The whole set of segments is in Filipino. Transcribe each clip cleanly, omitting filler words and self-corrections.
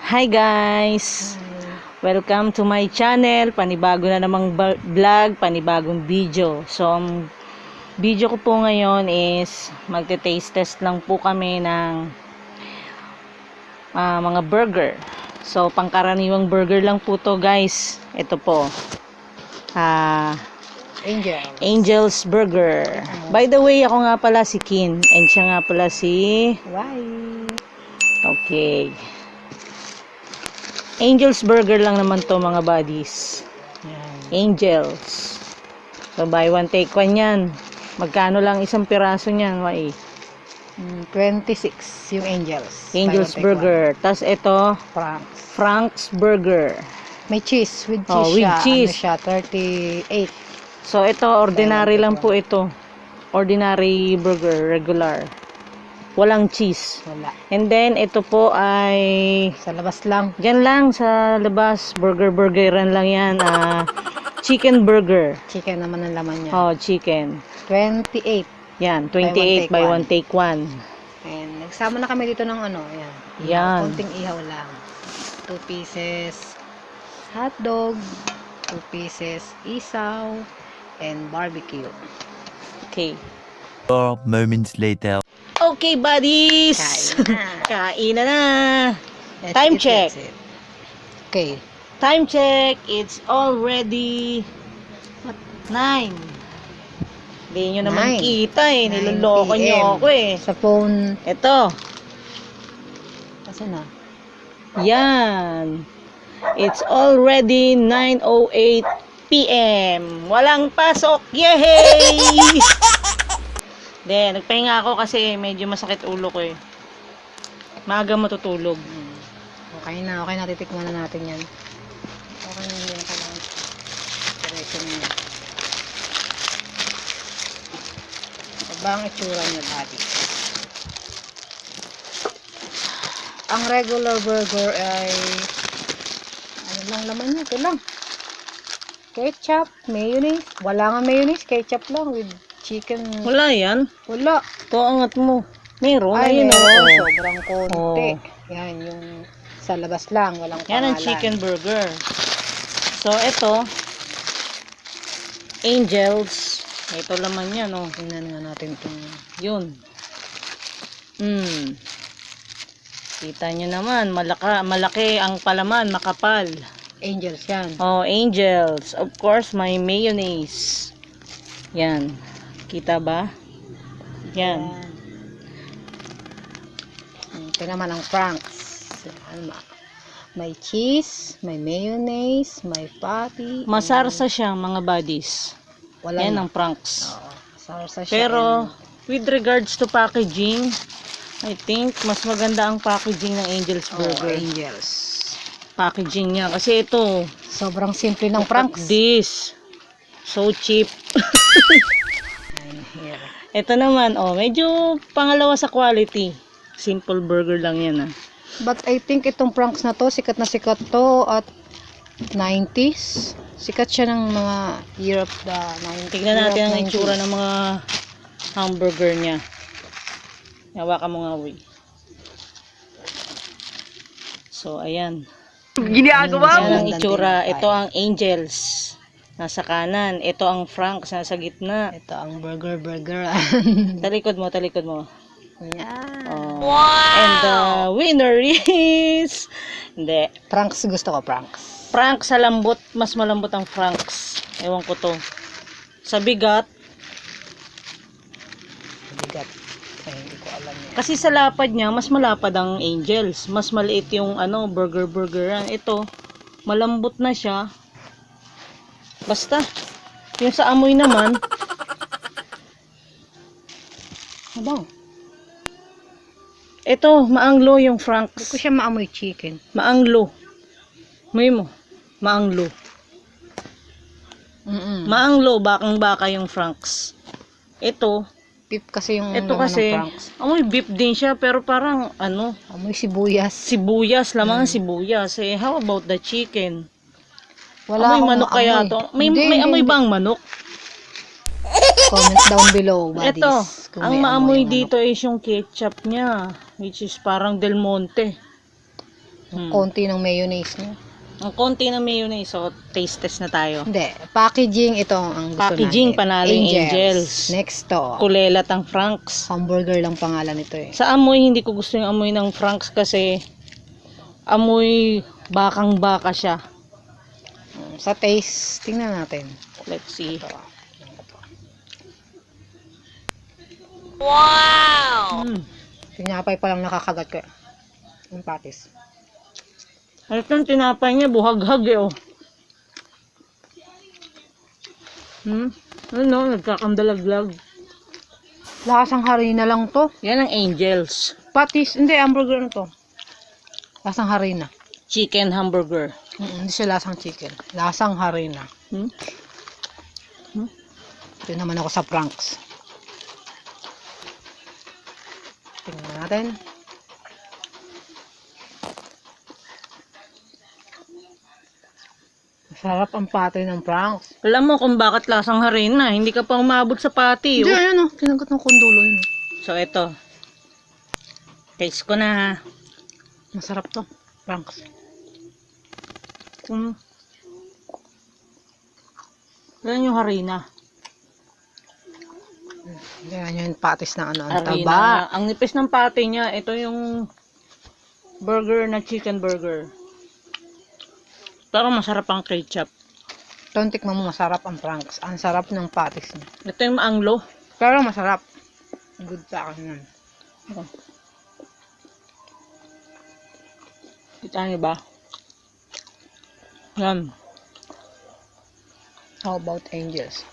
Hi guys! Welcome to my channel. Panibago na namang vlog, panibagong video. So, ang video ko po ngayon is magte-taste test lang po kami ng mga burger. So, pangkaraniwang burger lang po to guys. Ito po. Angel's Burger. By the way, ako nga pala si Kin. And siya nga pala si... Why? Okay. Angel's Burger lang naman to mga buddies. Angels. So buy one take one yan. Magkano lang isang piraso niyan? 26 yung Angels. Angel's Burger. Tapos ito, Frank's. Frank's Burger. May cheese. With cheese with siya. cheese. Ano siya? 38. So ito, ordinary lang po ito. Ordinary burger, regular. Walang cheese. Wala. And then, ito po ay... Sa labas lang. Diyan lang sa labas. Burgeran lang yan. Chicken burger. Chicken naman ang laman niya. Oh, chicken. 28. Yan, 28 by one take one. And nagsama na kami dito ng ano. Yan. Yan. Konting ihaw lang. 2 pieces hotdog. 2 pieces isaw. And barbecue. Okay. 4 moments later. Okay, buddies. Kain na. Time check. Okay. Time check. It's already 9. Hindi nyo naman 9. kita eh. 9 Niloloko nyo PM. ako eh. Sa phone. Ito. Kasi na. Yan. It's already 9:08 PM. Walang pasok. Yay! Then, nagpahinga ako kasi medyo masakit ulo ko eh. Maaga matutulog. Okay na, titikman na natin yan. Okay na, hindi na kailangan. Diretso niya. Ito ba ang itsura niya, buddy? Ang regular burger ay ano lang laman niya, ito lang. Ketchup, mayonnaise. Wala nga mayonnaise, ketchup lang with chicken. Wala yan. Wala. Ito, angat mo. Meron. Ay, Ayun, meron. oh. Sobrang konti. Oh. Yan, yung sa labas lang. Walang Yan ang pangalan. chicken burger. So, ito. Angels. Ito laman yan, oh. Tingnan nga natin itong... Yun. Kita nyo naman. Malaki ang palaman. Makapal. Angels yan. Oh, Angels. Of course, may mayonnaise. Yan. Kita ba? Yan. Ito naman ang Frank's. Yan, may cheese, may mayonnaise, may patty. Masarsa siya, mga buddies. Wala Yan na. ang Frank's. Oo, sarsa siya. Pero, with regards to packaging, I think, mas maganda ang packaging ng Angel's Burger. Angels. Packaging niya. Kasi ito, Sobrang simple ng look at Frank's. this. So cheap. Here. Ito naman, oh, medyo pangalawa sa quality. Simple burger lang yan, ah. But I think itong Frank's na to, sikat na sikat to at 90s. Sikat siya ng mga year of the 90s. Tignan natin ang itsura ng mga hamburger niya. Hawakan mo nga, uy. So, ayan. Ginagawa Ayan ang itsura. Ito ang Angels. Nasa kanan. Ito ang Frank's. Nasa gitna. Ito ang burger. Talikod mo, talikod mo. Yan. Oh. Wow! And the winner is... Hindi. Frank's gusto ko, Frank's. Frank's sa lambot. Mas malambot ang Frank's. Ewan ko to. Sa bigat. Bigat. Ay, hindi ko alam yan. Kasi sa lapad niya, mas malapad ang Angels. Mas maliit yung burgeran. Ito, malambot na siya. Basta. Yung sa amoy naman. Abang. Ito, maanglo yung Hindi Frank's. ko siya maamoy chicken. Maanglo. May mo. Maanglo. Maanglo, bakang-baka yung Frank's. Ito Beef kasi yung laman kasi, ng Frank's. amoy beef din siya, pero parang, Amoy sibuyas. sibuyas, lamang sibuyas. Eh, how about the chicken? Wala Amoy akong manok kaya maamoy. to? May Hindi. amoy ba ang manok? Comment down below, buddies. Ito, kung ang may maamoy amoy dito is yung ketchup niya, which is parang Del Monte. Konti ng mayonnaise niya. Ang konti ng mayonnaise, so taste test na tayo. Hindi, packaging ito ang gusto Packaging, natin. panalo yung Angels. Next to. Kulelat ang Franks. Hamburger lang pangalan nito eh. Sa amoy, hindi ko gusto yung amoy ng Franks kasi amoy bakang baka siya. Sa taste, tingnan natin. Let's see. Ito. Wow! Tinapay pa lang nakakagat ko. Yung patis. Ito yung tinapay niya, buhaghag eh, oh. Ano, nagkakandalaglag. Lasang harina lang to. Yan ang Angels. Patis, hindi, hamburger na to. Lasang harina. Chicken hamburger. Hindi siya lasang chicken. Lasang harina. Ito naman ako sa Franks. Tingnan natin. Masarap ang patty ng Franks. Alam mo kung bakit lasang harina, hindi ka pa umabot sa pati, Hindi, oh. ayan o. Kinagat ng kondulo yun. Oh. So, ito. Taste ko na, ha. Masarap to. Franks. Yan yung harina. Yan yung patis na ano. Ang Harina. taba. Ang nipis ng pati niya, ito yung burger na chicken burger. Pero masarap ang ketchup. Ito, tikman mo, masarap ang Franks. Ang sarap ng patis niya. Ito yung maanglo. Pero masarap. Good sa akin yan. Kita niyo ba? Yan. How about Angels?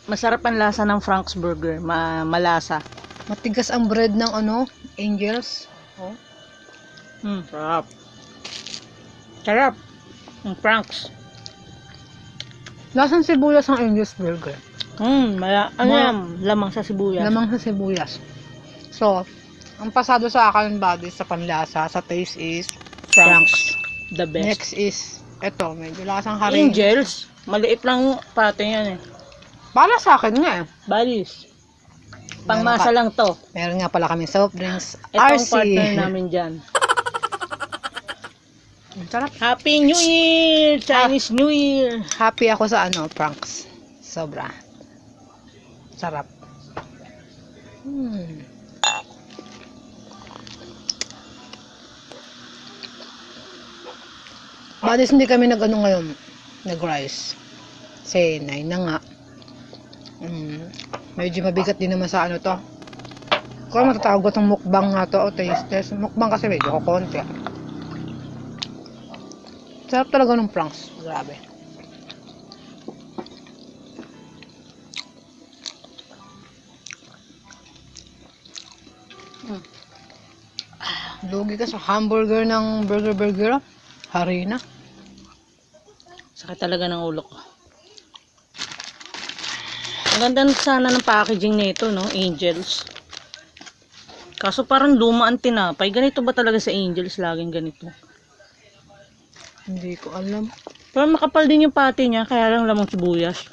Masarap ang lasa ng Frank's Burger. Malasa. Matigas ang bread ng ano, Angels. Oh. Sarap. Sarap. Ang Frank's. Lasang sibuyas ang Angels Burger. Lamang sa sibuyas. Lamang sa sibuyas. So, ang pasado sa akin body sa panlasa, sa taste is Frank's. The best. Next is, eto, medyo lasang harina. Angels. Maliit lang pati yan eh. Para sa akin nga eh. Balis. Pangmasa lang to. Meron nga pala kami soft drinks. Ito ang RC. partner namin dyan. Ang sarap. Happy New Year! Chinese New Year! Happy ako sa ano, Frank's. Sobra. Sarap. Badis hindi kami nag-ano ngayon. Nag-rice. Kasi 9 na nga. Medyo mabigat din naman sa ano to. Kung matatawag ko itong mukbang nga to o taste test. Mukbang kasi medyo kukonti. Sarap talaga ng Franks. Grabe. Lugi ka sa hamburger ng burger. Harina. Sakit talaga ng ulo ko. Ang ganda sana ng packaging nito, no? Angels. Kaso parang luma ang tinapay. Ganito ba talaga sa Angels? Laging ganito. Hindi ko alam. Pero makapal din yung pati niya. Kaya lang lamang sibuyas.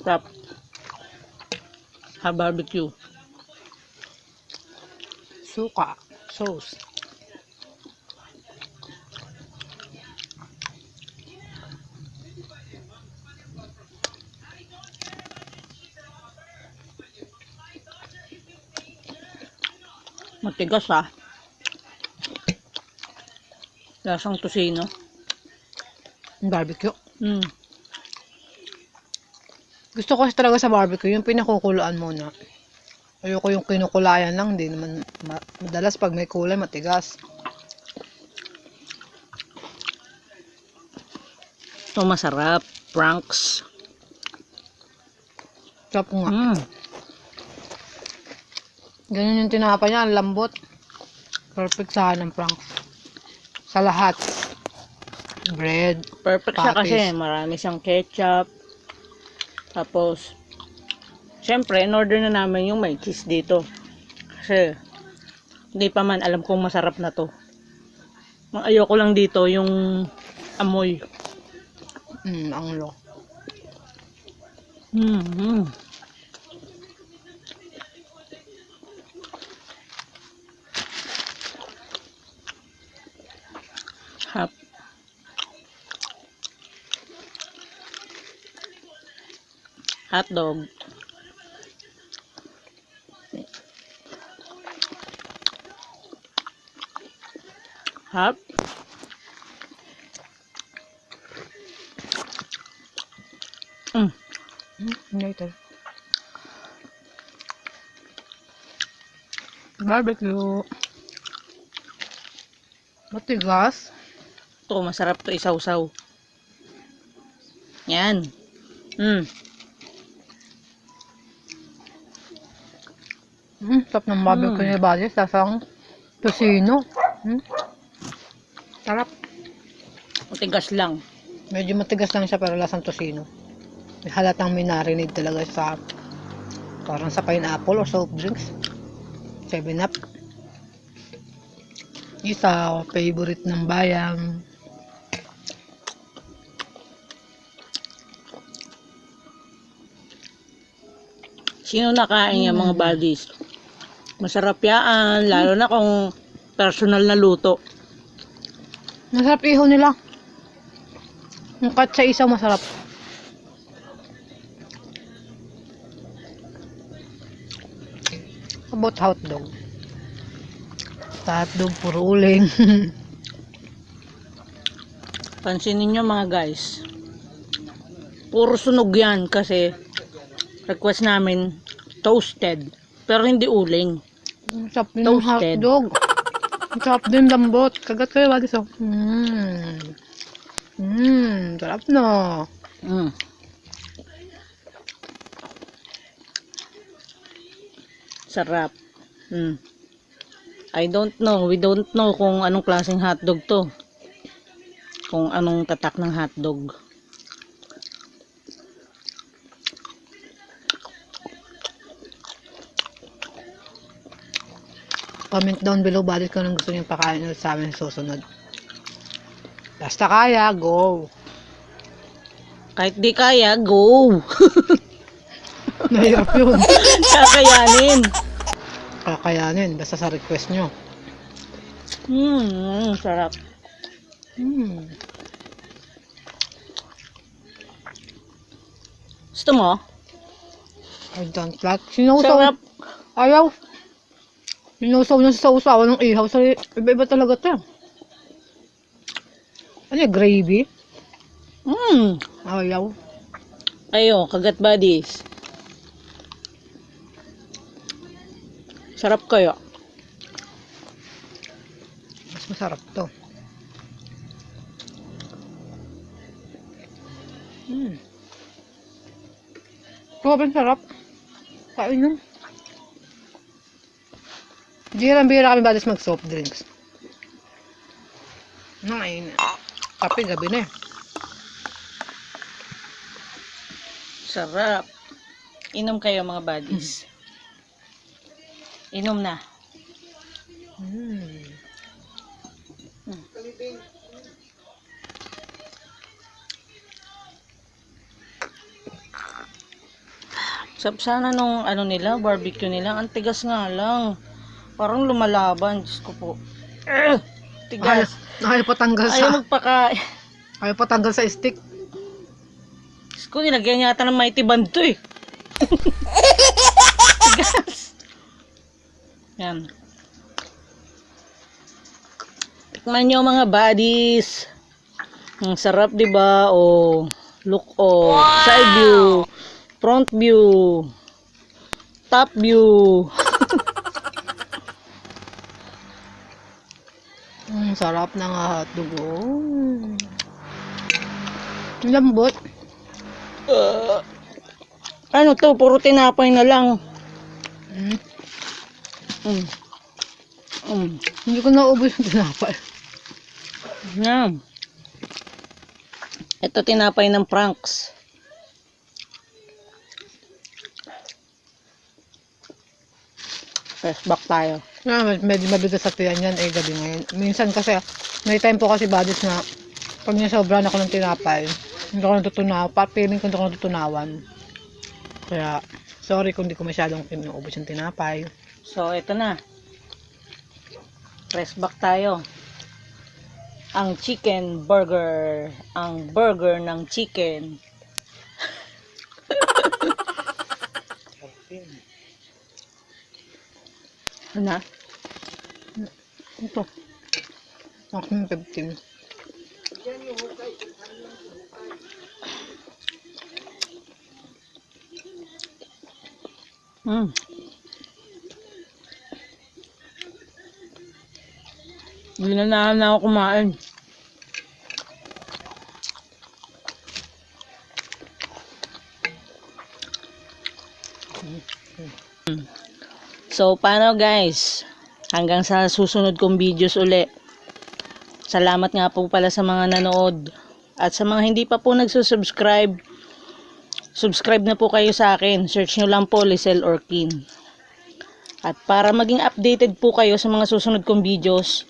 Tap. Ha, barbecue. Suka. Sauce. Matigas ha. Lasang tosino. Barbecue. Gusto ko kasi talaga sa barbecue, yung pinakukuluan muna. Ayoko yung kinukulayan lang, hindi naman madalas pag may kulay matigas. Ito masarap. Franks. Sarap nga. Ganun yung tinapa niya, ang lambot. Perfect sa ng Franks. Sa lahat. Bread. Perfect siya Patis. kasi marami siyang ketchup. Tapos, syempre, in order na namin yung may cheese dito. Kasi, hindi pa man alam kung masarap na to. Ang ayoko lang dito yung amoy. Ang lo. Hotdog. Hot. Later. Barbecue. Matigas. Ito, masarap to isaw-saw. Yan. Sarap ng barbecue ni Buddy. Sasang tosino. Sarap. Matigas lang. Medyo matigas lang siya pero lasang tosino. May halatang minarinade talaga sa parang sa pineapple or soft drinks. 7-Up. Isa, favorite ng bayan. Sino nakain yung mga buddies? Masarap yan, lalo na kung personal na luto. Masarap ihaw nila. Yung cut sa isaw masarap. About hotdog. Sa hotdog, puro uling. Pansinin nyo mga guys. Puro sunog yan kasi request namin toasted. Pero hindi uling. Sarap din ng Toasted. hotdog. Sarap din lambot. Kagat kayo ba dito? Sarap na. Sarap. I don't know. We don't know kung anong klaseng hotdog to. Kung anong tatak ng hotdog. Comment down below bakit kung anong gusto niyong pakain ulit sa amin sa susunod. Basta kaya, go! Kahit di kaya, go! Nahirap yun. Kakayanin. Kakayanin, basta sa request nyo. Sarap. Gusto mo? I don't like. Sinusaw. Sarap. Ayaw. Sinusaw na sa usawa ng ihaw. Sa iba-iba talaga ito. Ano yung gravy? Ayaw. Ayo, kagat buddies. Sarap kayo. Mas masarap to. Sobrang sarap. Kain yun. Bihira kami balis mag soft drinks. Nain. Kape gabi na eh. Sarap. Inom kayo mga buddies. Inom na. Sarap sana nung ano nila, barbecue nila. Ang tigas nga lang. Parang lumalaban. Diyos ko po. Tigas. Ayaw patanggal Ayaw sa magpakain. ayaw patanggal sa stick. Diyos ko, nilagyan yata ng mighty band to eh. Tigas. Yan. Tikman nyo mga buddies. Ang sarap diba? O, look o. Side view. Front view. Top view. Sarap ng hotdog. Lambot. Ano to? Puro tinapay na lang. Hindi ko naubos yung tinapay. Yan. Ito tinapay ng Franks. Fresh back tayo. Medyo mabigat sa tiyan yan gabi ngayon. Minsan kasi, may time po kasi buddies na pag nasobran ako ng tinapay, hindi ko natutunaw. Feeling ko hindi ko natutunawan. Kaya, sorry kung hindi ko masyadong pinuubos yung tinapay. So, ito na. Fresh back tayo. Ang chicken burger. Ang burger ng chicken. Ano? Ito. Aking 15. Hindi na ako kumain. So, paano guys? Hanggang sa susunod kong videos uli. Salamat nga po pala sa mga nanood. At sa mga hindi pa po nagsusubscribe, subscribe na po kayo sa akin. Search nyo lang po Lisel Orkin. At para maging updated po kayo sa mga susunod kong videos,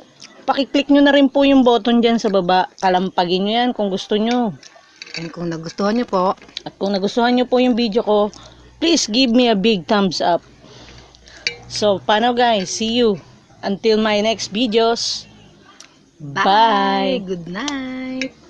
pakiclick nyo na rin po yung button dyan sa baba. Kalampagin nyo yan kung gusto nyo. And kung nagustuhan nyo po, At kung nagustuhan nyo po yung video ko, please give me a big thumbs up. So, paano guys? See you until my next videos. bye! Good night!